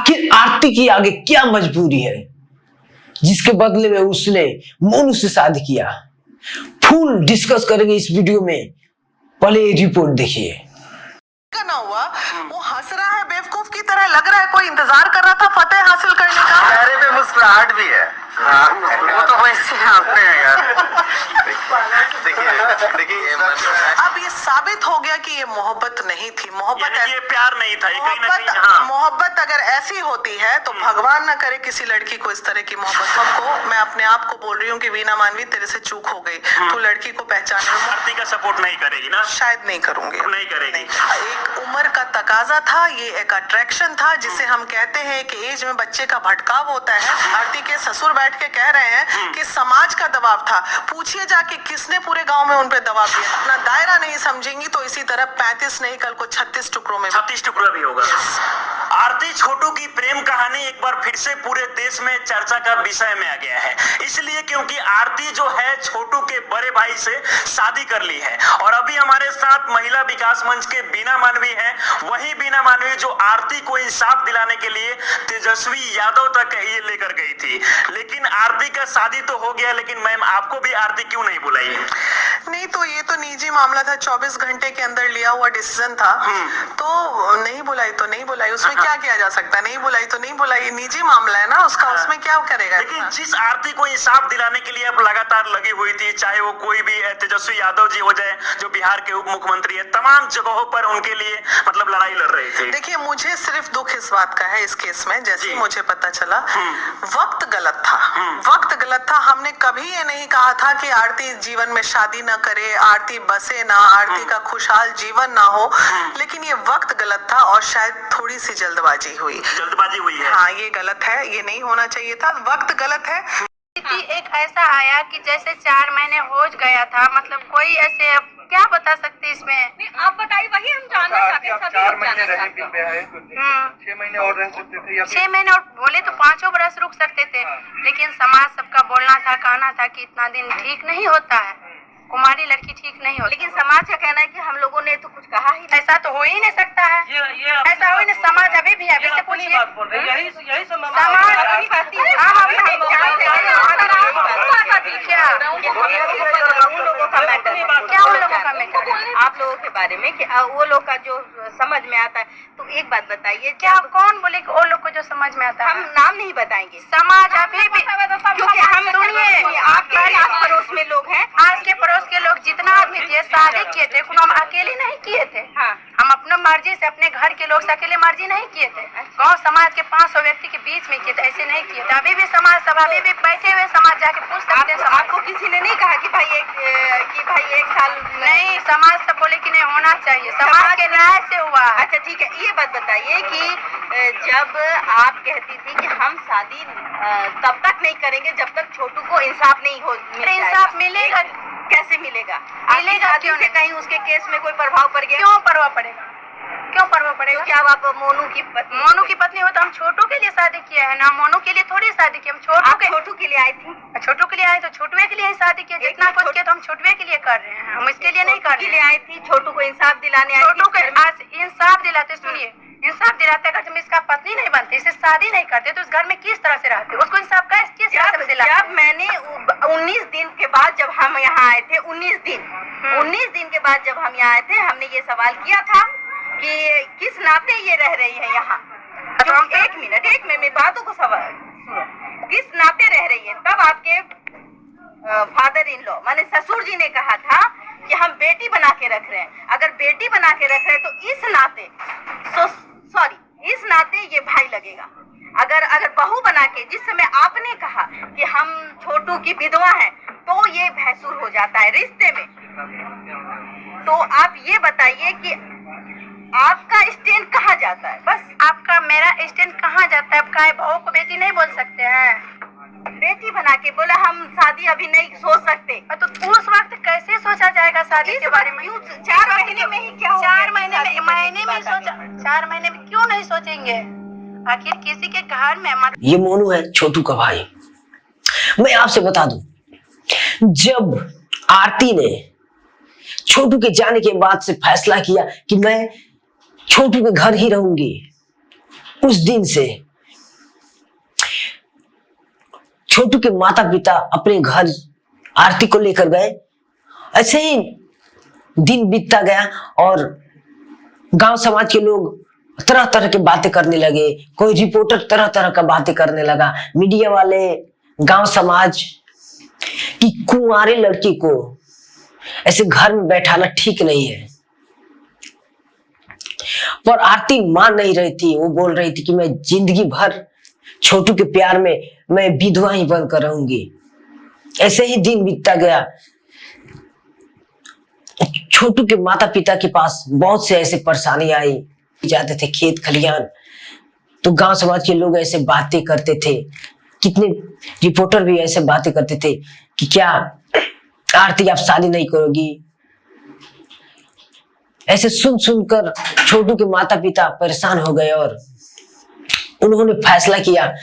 आखिर आरती की आगे क्या मजबूरी है जिसके बदले में उसने मोनू से शादी किया? फुल डिस्कस करेंगे इस वीडियो में, पहले रिपोर्ट देखिए। ना हुआ, वो हंस रहा है बेवकूफ की तरह, लग रहा है कोई इंतजार कर रहा था फतेह हासिल करने का। चेहरे पे मुस्कुराहट भी है। वो तो वैसे हंसते हैं यार। देखिए अब ये साबित हो गया कि ये मोहब्बत नहीं थी, मोहब्बत ये प्यार नहीं था, ये कहीं ना कहीं हाँ। मोहब्बत अगर ऐसी होती है तो भगवान ना करे किसी लड़की को इस तरह की मोहब्बत को। मैं अपने आप को बोल रही हूँ कि वीना मानवी तेरे से चूक हो गई, तू लड़की को पहचाने में आरती का सपोर्ट नहीं करेगी ना? शायद नहीं करूंगी, नहीं करेगी। एक उम्र का तकाजा था, ये एक अट्रैक्शन था जिसे हम कहते हैं कि एज में बच्चे का भटकाव होता है। आरती के ससुर बैठ के कह रहे हैं कि समाज का दबाव था। पूछिए जाके किसने पूरे गांव में उन पे दबाव दिया? अपना दायरा नहीं समझेंगी तो इसी तरह 35 नहीं कल को 36 टुकड़ों में 36 टुकड़ा भी होगा। आरती छोटू की प्रेम कहानी एक बार फिर से पूरे देश में चर्चा का विषय में आ गया है, इसलिए क्योंकि आरती जो है छोटू के बड़े भाई से शादी कर ली है। और अभी हमारे साथ महिला विकास मंच के बीना मानवी है, वही बीना मानवी जो आरती को इंसाफ दिलाने के लिए तेजस्वी यादव तक ये लेकर गई थी। लेकिन आरती का शादी तो हो गया, लेकिन मैम आपको भी आरती क्यों नहीं बुलाई? नहीं तो ये तो निजी मामला था, 24 घंटे के अंदर लिया हुआ डिसीजन था, तो नहीं बुलाई तो नहीं बुलाई, उसमें क्या किया जा सकता है? नहीं बुलाई तो नहीं बुलाई, निजी मामला है ना उसका, उसमें क्या करेगा? लेकिन जिस आरती को इंसाफ दिलाने के लिए अब लगातार लगी हुई थी, चाहे वो कोई भी तेजस्वी यादव जी हो जाए जो बिहार के उप मुख्यमंत्री है, तमाम जगहों पर उनके लिए मतलब लड़ाई लड़ रही थी। देखिए मुझे सिर्फ दुख इस बात का है इस केस में, जैसे मुझे पता चला वक्त गलत था, वक्त गलत था। हमने कभी ये नहीं कहा था कि आरती जीवन में शादी न करे, आरती बसे ना, आरती का खुशहाल जीवन ना हो, लेकिन ये वक्त गलत था और शायद थोड़ी सी जल्दबाजी हुई है। हाँ ये गलत है, ये नहीं होना चाहिए था, वक्त गलत है। एक ऐसा आया कि जैसे 4 महीने हो गया था, मतलब कोई ऐसे क्या बता सकते इसमें? नहीं आप बताइए, वही हम जानना चाहते हैं। 4 महीने रहे भी है, 6 महीने और रह सकते थे या 6 महीने और बोले तो 5 बरस रुक सकते थे। लेकिन समाज सबका बोलना था, कहना था कि इतना दिन ठीक नहीं होता है, कुमारी लड़की ठीक नहीं हो। लेकिन समाज का कहना है कि हम लोगों ने तो कुछ कहा ही नहीं। ऐसा तो हो ही नहीं सकता है, ऐसा हो ही नहीं। समाज अभी भी से पूछिए, यही समाज अपनी बात क्या उन लोगों का मैटर, आप लोगों के बारे में कि वो लोग का जो समझ में आता है। तो एक बात बताइए, क्या कौन बोले कि वो लोग को जो समझ में आता है? हम नाम नहीं बताएंगे, समाज अभी भी, क्योंकि हम सुनिए आपके आस पड़ोस में लोग हैं, आज के पड़ोस के लोग जितना आदमी थे शादी किए थे, हम अकेले नहीं किए थे। हाँ। हम अपने मर्जी से, अपने घर के लोग से अकेले मर्जी नहीं किए थे, गांव समाज के 500 व्यक्ति के बीच में किए थे, ऐसे नहीं किए थे। अभी भी समाज सब अभी भी बैठे हुए समाज जाके पूछ सकते हैं। आपको किसी ने नहीं कहा कि भाई एक साल नहीं, समाज सब बोले कि नहीं होना चाहिए, समाज के राय से हुआ। अच्छा ठीक है, ये बात बताइए कि जब आप कहती थी कि हम शादी तब तक नहीं करेंगे जब तक छोटू को इंसाफ नहीं हो, इंसाफ मिलेगा कैसे मिलेगा? मिलेगा क्यों नहीं? कहीं उसके केस में कोई प्रभाव पड़ गया? क्यों प्रभाव पड़ेगा, क्यों प्रभाव पड़ेगा? क्या आप मोनू की पत्नी हो तो हम छोटू के लिए शादी किया है ना, मोनू के लिए थोड़ी शादी की। हम छोटू के लिए आई थी, छोटू के लिए आए तो छोटुए के लिए ही शादी किया। जितना कुछ किया तो हम छोटुए के लिए कर रहे हैं, हम इसके लिए नहीं कर रहे हैं। आई थी छोटू को इंसाफ दिलाने, छोटू को इंसाफ दिलाते। सुनिए, इंसाफ दिलाते अगर तुम इसका पत्नी नहीं बनती, इसे शादी नहीं करते तो इस घर में किस तरह से रहते? उसको इंसाफ का किस तरह से दिलाते? जब मैंने 19 दिन के बाद जब हम यहाँ आए थे, 19 दिन के बाद जब हम यहाँ आए थे, हमने ये सवाल किया था कि किस नाते ये रह रही है यहाँ। एक मिनट मेरी बातों को सवाल, किस नाते रह रही है? तब आपके फादर इन लॉ माने ससुर जी ने कहा था कि हम बेटी बना के रख रहे हैं। अगर बेटी बना के रख रहे हैं तो इस नाते ये भाई लगेगा। अगर बहू बना के, जिस समय आपने कहा कि हम छोटू की विधवा हैं, तो ये भैंसुर हो जाता है रिश्ते में। तो आप ये बताइए कि आपका स्टैंड कहाँ जाता है? बस आपका मेरा स्टैंड कहाँ जाता है? आपका बहू को बेटी नहीं बोल सकते हैं? बेटी बना के बोला हम शादी अभी नहीं सोच सकते। तो उस वक्त कैसे सोचा जाएगा शादी के बारे में? 4 महीने में ही क्या? 4 महीने में सोचा, 4 महीने में क्यों नहीं सोचेंगे? आखिर किसी के घर में ये मोनू है छोटू का भाई। मैं आपसे बता दूं, जब आरती ने छोटू के जाने के बाद से फैसला किया कि मैं छोटू के घर ही रहूंगी, उस दिन से छोटू के माता पिता अपने घर आरती को लेकर गए। ऐसे ही दिन बीतता गया और गांव समाज के लोग तरह तरह की बातें करने लगे। कोई रिपोर्टर तरह तरह का बातें करने लगा, मीडिया वाले, गांव समाज, कि कुंवारे लड़की को ऐसे घर में बैठाना ठीक नहीं है। पर आरती मान नहीं रही थी। वो बोल रही थी कि मैं जिंदगी भर छोटू के प्यार में मैं विधवा ही बनकर रहूंगी। ऐसे ही दिन बीतता गया। छोटू के माता पिता के पास बहुत से ऐसे परेशानी आई। जाते थे खेत खलियान तो गांव समाज के लोग ऐसे बातें करते थे, कितने रिपोर्टर भी ऐसे बातें करते थे कि क्या आरती आप शादी नहीं करोगी। ऐसे सुन सुनकर छोटू के माता पिता परेशान हो गए और उन्होंने फैसला किया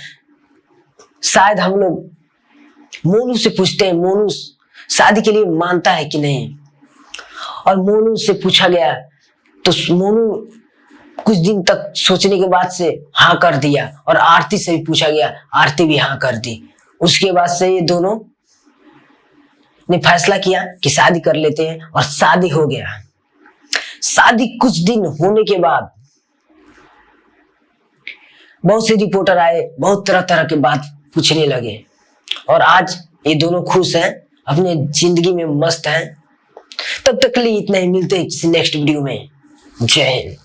शायद हम लोग मोनू से पूछते हैं, मोनू शादी के लिए मानता है कि नहीं। और मोनू से पूछा गया तो मोनू कुछ दिन तक सोचने के बाद से हाँ कर दिया। और आरती से भी पूछा गया, आरती भी हाँ कर दी। उसके बाद से ये दोनों ने फैसला किया कि शादी कर लेते हैं और शादी हो गया। शादी कुछ दिन होने के बाद बहुत से रिपोर्टर आए, बहुत तरह तरह की बात पूछने लगे और आज ये दोनों खुश हैं, अपने जिंदगी में मस्त हैं। तब तक के लिए इतना ही, मिलते हैं किसी नेक्स्ट वीडियो में। जय हिंद।